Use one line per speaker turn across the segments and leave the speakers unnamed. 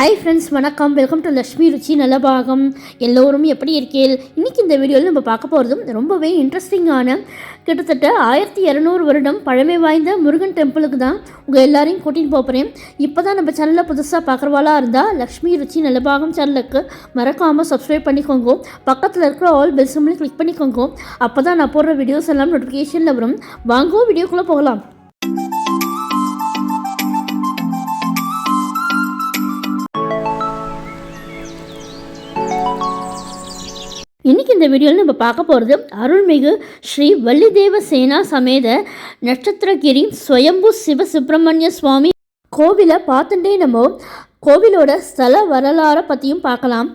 Hi friends, வணக்கம். Welcome to Lakshmi ருச்சி நலபாகம். எல்லோரும் எப்படி இருக்கீர்கள்? இன்றைக்கி இந்த வீடியோவில் நம்ம பார்க்க போகிறதும் ரொம்பவே இன்ட்ரெஸ்டிங்கான கிட்டத்தட்ட 1200 வருடம் பழமை வாய்ந்த முருகன் டெம்பிளுக்கு தான் உங்கள் எல்லாரையும் கூட்டிகிட்டு போகிறேன். இப்போ தான் நம்ம சேனலில் புதுசாக பார்க்குறவாளாக இருந்தால் லக்ஷ்மி ருச்சி நலபாகம் சேனலுக்கு மறக்காமல் சப்ஸ்கிரைப் பண்ணிக்கோங்க. பக்கத்தில் இருக்கிற ஆல் பெல் சிம்பலை கிளிக் பண்ணிக்கோங்க. அப்போ தான் நான் போடுற வீடியோஸ் எல்லாம் நோட்டிஃபிகேஷனில் வரும். வாங்க வீடியோக்குள்ளே போகலாம். இன்றைக்கி இந்த வீடியோவில் நம்ம பார்க்க போகிறது அருள்மிகு ஸ்ரீ வள்ளிதேவ சேனா சமேத நட்சத்திரகிரி ஸ்வயம்பு சிவ சுப்பிரமணிய சுவாமி கோவிலை பார்த்துட்டே நம்ம கோவிலோட ஸ்தல வரலாறை பற்றியும் பார்க்கலாம்.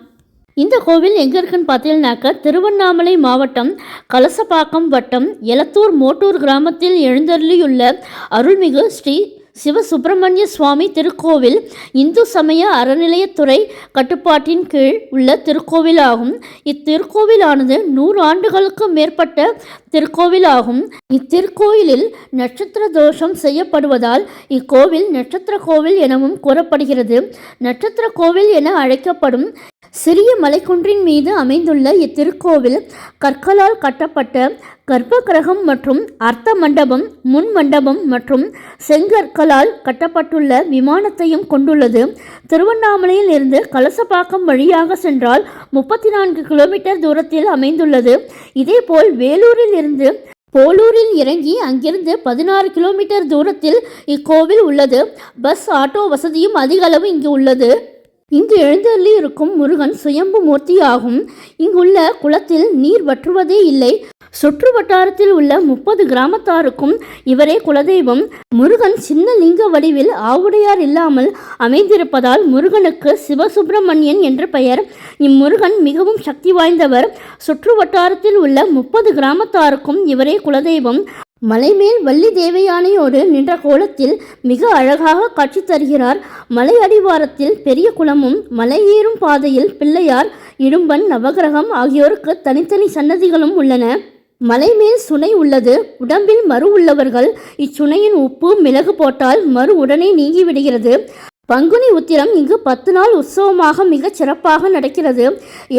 இந்த கோவில் எங்கே இருக்குன்னு பார்த்தீங்கன்னாக்க திருவண்ணாமலை மாவட்டம் கலசப்பாக்கம் வட்டம் எலத்தூர் மோட்டூர் கிராமத்தில் எழுந்தருளியுள்ள அருள்மிகு ஸ்ரீ சிவசுப்பிரமணிய சுவாமி திருக்கோவில் இந்து சமய அறநிலையத்துறை கட்டுப்பாட்டின் கீழ் உள்ள திருக்கோவிலாகும். இத்திருக்கோவிலானது 100 ஆண்டுகளுக்கு மேற்பட்ட திருக்கோவிலாகும். இத்திருக்கோயிலில் நட்சத்திர தோஷம் செய்யப்படுவதால் இக்கோவில் நட்சத்திர கோவில் எனவும் கூறப்படுகிறது. நட்சத்திர கோவில் என அழைக்கப்படும் சிறிய மலைக்குன்றின் மீது அமைந்துள்ள இத்திருக்கோவில் கற்களால் கட்டப்பட்ட கர்ப்ப கிரகம் மற்றும் அர்த்த மண்டபம், முன் மண்டபம் மற்றும் செங்கற்களால் கட்டப்பட்டுள்ள விமானத்தையும் கொண்டுள்ளது. திருவண்ணாமலையில் இருந்து கலசப்பாக்கம் வழியாக சென்றால் 34 கிலோமீட்டர் தூரத்தில் அமைந்துள்ளது. இதேபோல் வேலூரில் இருந்து போலூரில் இறங்கி அங்கிருந்து 16 கிலோமீட்டர் தூரத்தில் இக்கோவில் உள்ளது. பஸ், ஆட்டோ வசதியும் அதிக அளவு இங்கு உள்ளது. இங்கு எழுந்தருளி இருக்கும் முருகன் சுயம்பு மூர்த்தி ஆகும். இங்குள்ள குளத்தில் நீர் வற்றுவதே இல்லை. சுற்று வட்டாரத்தில் உள்ள 30 கிராமத்தாருக்கும் இவரே குலதெய்வம். முருகன் சின்ன லிங்க வடிவில் ஆவுடையார் இல்லாமல் அமைந்திருப்பதால் முருகனுக்கு சிவசுப்பிரமணியன் என்று பெயர். இம்முருகன் மிகவும் சக்தி வாய்ந்தவர். சுற்று வட்டாரத்தில் உள்ள 30 கிராமத்தாருக்கும் இவரே குலதெய்வம். மலைமேல் வள்ளி தேவயானையோடு நின்ற கோலத்தில் மிக அழகாக காட்சி தருகிறார். மலை அடிவாரத்தில் பெரிய குளமும் மலை ஏறும் பாதையில் பிள்ளையார், இடும்பன், நவகிரகம் ஆகியோருக்கு தனித்தனி சன்னதிகளும் உள்ளன. மலைமேல் சுனை உள்ளது. உடம்பில் மறு உள்ளவர்கள் இச்சுனையின் உப்பு, மிளகு போட்டால் மறு உடனே நீங்கிவிடுகிறது. பங்குனி உத்திரம் இங்கு 10 நாள் உற்சவமாக மிகச் சிறப்பாக நடக்கிறது.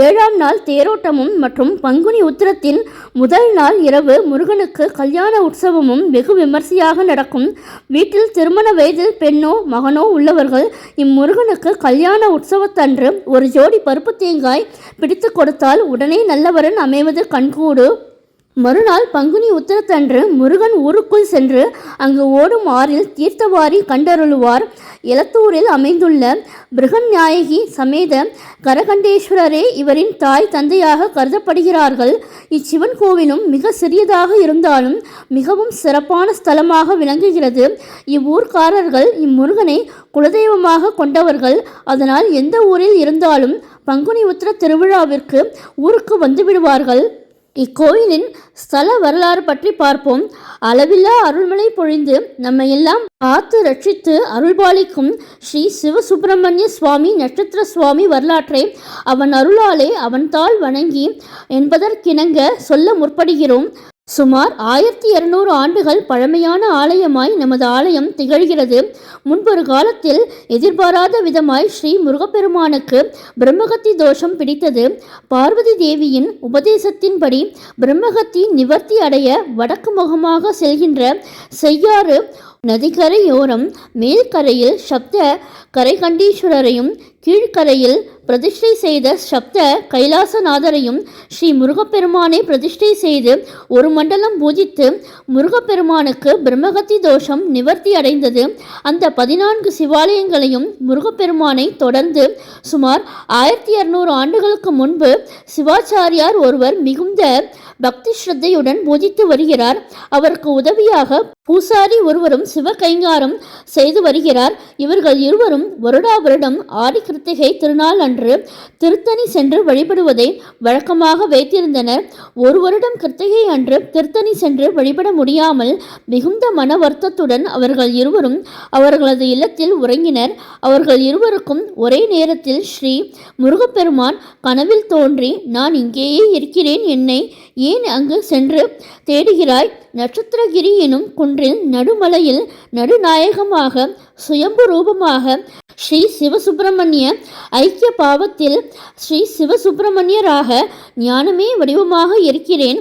7ஆம் நாள் தேரோட்டமும் மற்றும் பங்குனி உத்திரத்தின் முதல் நாள் இரவு முருகனுக்கு கல்யாண உற்சவமும் வெகு விமர்சையாக நடக்கும். வீட்டில் திருமண வயதில் பெண்ணோ மகனோ உள்ளவர்கள் இம்முருகனுக்கு கல்யாண உற்சவத்தன்று ஒரு ஜோடி பருப்பு தேங்காய் பிடித்து கொடுத்தால் உடனே நல்லவரன் அமைவது கண்கூடு. மறுநாள் பங்குனி உத்திரத்தன்று முருகன் ஊருக்குள் சென்று அங்கு ஓடும் ஆறில் தீர்த்தவாரி கண்டருளுவார். எலத்தூரில் அமைந்துள்ள பிருகன்நாயகி சமேத கரகண்டேஸ்வரரே இவரின் தாய் தந்தையாக கருதப்படுகிறார்கள். இச்சிவன் கோவிலும் மிக சிறியதாக இருந்தாலும் மிகவும் சிறப்பான ஸ்தலமாக விளங்குகிறது. இவ்வூர்காரர்கள் இம்முருகனை குலதெய்வமாக கொண்டவர்கள். அதனால் எந்த ஊரில் இருந்தாலும் பங்குனி உத்திர திருவிழாவிற்கு ஊருக்கு வந்து விடுவார்கள். இக்கோயிலின் ஸ்தல வரலாறு பற்றி பார்ப்போம். அளவில்லா அருள்மழை பொழிந்து நம்ம எல்லாம் காத்து ரட்சித்து அருள்பாலிக்கும் ஸ்ரீ சிவசுப்பிரமணிய சுவாமி நட்சத்திர சுவாமி வரலாற்றை அவன் அருளாலே அவன் தாள் வணங்கி என்பதற்கிணங்க சொல்ல முற்படுகிறோம். சுமார் 1200 ஆண்டுகள் பழமையான ஆலயமாய் நமது ஆலயம் திகழ்கிறது. முன்பொரு காலத்தில் எதிர்பாராத விதமாய் ஸ்ரீ முருகப்பெருமானுக்கு பிரம்மகத்தி தோஷம் பிடித்தது. பார்வதி தேவியின் உபதேசத்தின்படி பிரம்மகத்தி நிவர்த்தி அடைய வடக்கு முகமாக செல்கின்ற செய்யாறு நதிக்கரையோரம் மேல்கரையில் சப்த கரைகண்டீஸ்வரரையும் கீழ்கரையில் பிரதிஷ்டை செய்த சப்த கைலாசநாதரையும் ஸ்ரீ முருகப்பெருமானை பிரதிஷ்டை செய்து ஒரு மண்டலம் பூஜித்து முருகப்பெருமானுக்கு பிரம்மகத்தி தோஷம் நிவர்த்தி அடைந்தது. அந்த 14 சிவாலயங்களையும் முருகப்பெருமானை தொடர்ந்து சுமார் 1200 ஆண்டுகளுக்கு முன்பு சிவாச்சாரியார் ஒருவர் மிகுந்த பக்தி ஸ்ரத்தையுடன் பூஜித்து வருகிறார். அவருக்கு உதவியாக பூசாரி ஒருவரும் சிவ கைங்காரம் செய்து வருகிறார். இவர்கள் இருவரும் வருடா வருடம் ஆடி கிருத்திகை திருநாள் அன்று திருத்தணி சென்று வழிபடுவதை வழக்கமாக வைத்திருந்தனர். ஒரு வருடம் கிருத்திகை அன்று திருத்தணி சென்று வழிபட முடியாமல் மிகுந்த மன வருத்தத்துடன் அவர்கள் இருவரும் அவர்களது இல்லத்தில் உறங்கினர். அவர்கள் இருவருக்கும் ஒரே நேரத்தில் ஸ்ரீ முருகப்பெருமான் கனவில் தோன்றி, நான் இங்கேயே இருக்கிறேன், என்னை ஏன் அங்கு சென்று தேடுகிறாய்? நட்சத்திரகிரி எனும் குன்றில் நடுமலையில் நடுநாயகமாக சுயம்பு ரூபமாக ஸ்ரீ சிவசுப்பிரமணிய ஐக்கிய பாவத்தில் ஸ்ரீ சிவசுப்பிரமணியராக ஞானமே வடிவமாக இருக்கிறேன்.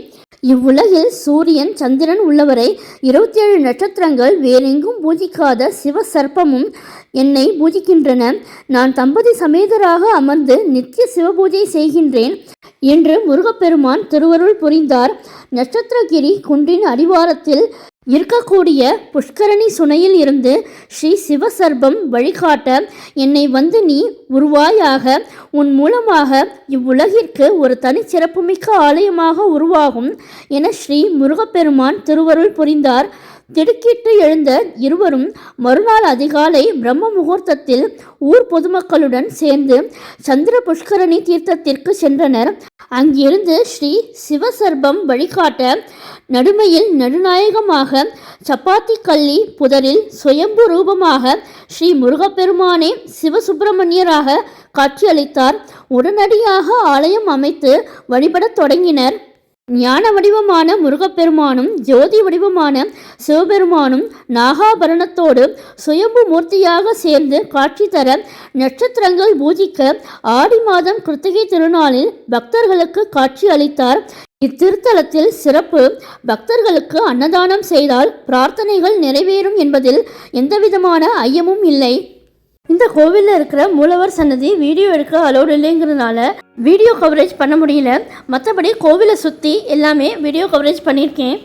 இவ்வுலகில் சூரியன் சந்திரன் உள்ளவரை 27 நட்சத்திரங்கள் வேறெங்கும் பூஜிக்காத சிவ சர்ப்பமும் என்னை பூஜிக்கின்றன. நான் தம்பதி சமேதராக அமர்ந்து நித்திய சிவபூஜை செய்கின்றேன் என்று முருகப்பெருமான் திருவருள் புரிந்தார். நட்சத்திரகிரி குன்றின் அடிவாரத்தில் இருக்கக்கூடிய புஷ்கரணி சுனையில் இருந்து ஸ்ரீ சிவசர்பம் வழிகாட்ட என்னை வந்து நீ உருவாயாக. உன் மூலமாக இவ்வுலகிற்கு ஒரு தனிச்சிறப்புமிக்க ஆலயமாக உருவாகும் என ஸ்ரீ முருகப்பெருமான் திருவருள் புரிந்தார். திடுக்கிட்டு எழுந்த இருவரும் மறுநாள் அதிகாலை பிரம்ம முகூர்த்தத்தில் ஊர் பொதுமக்களுடன் சேர்ந்து சந்திர புஷ்கரணி தீர்த்தத்திற்கு சென்றனர். அங்கிருந்து ஸ்ரீ சிவசர்பம் வழிகாட்ட நடுமையில் நடுநாயகமாக சப்பாத்தி கள்ளி புதரில் சுயம்பு ரூபமாக ஸ்ரீ முருகப்பெருமானே சிவசுப்பிரமணியராக காட்சியளித்தார். உடனடியாக ஆலயம் அமைத்து வழிபடத் தொடங்கினர். ஞான வடிவமான முருகப்பெருமானும் ஜோதி வடிவமான சிவபெருமானும் நாகாபரணத்தோடு சுயம்பு மூர்த்தியாக சேர்ந்து காட்சி தர நட்சத்திரங்கள் பூஜிக்க ஆடி மாதம் கிருத்திகை திருநாளில் பக்தர்களுக்கு காட்சி அளித்தார். இத்திருத்தலத்தில் சிறப்பு, பக்தர்களுக்கு அன்னதானம் செய்தால் பிரார்த்தனைகள் நிறைவேறும் என்பதில் எந்தவிதமான ஐயமும் இல்லை. இந்த கோவிலில் இருக்கிற மூலவர் சன்னதி வீடியோ எடுக்க அலோடு இல்லைங்கிறதுனால வீடியோ கவரேஜ் பண்ண முடியல. மற்றபடி கோவிலை சுற்றி எல்லாமே வீடியோ கவரேஜ் பண்ணியிருக்கேன்.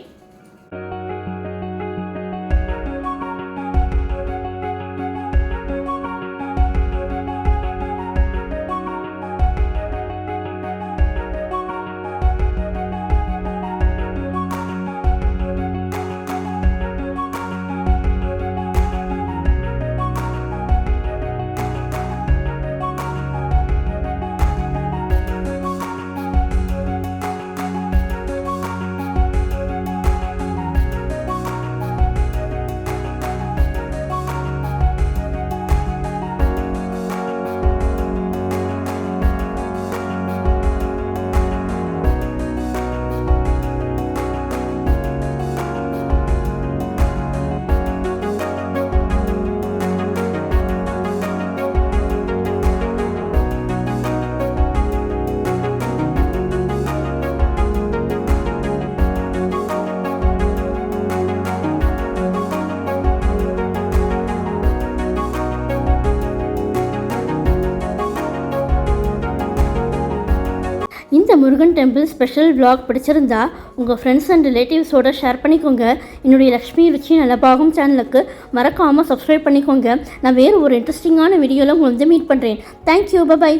இந்த முருகன் டெம்பிள் ஸ்பெஷல் vlog பிடிச்சிருந்தா உங்கள் ஃப்ரெண்ட்ஸ் அண்ட் ரிலேட்டிவ்ஸோடு ஷேர் பண்ணிக்கோங்க. என்னுடைய லக்ஷ்மி ருச்சி நலபாகம் சேனலுக்கு மறக்காமல் சப்ஸ்கிரைப் பண்ணிக்கோங்க. நான் வேறு ஒரு இன்ட்ரெஸ்டிங்கான வீடியோவில் உங்களை வந்து மீட் பண்ணுறேன். Thank you, by.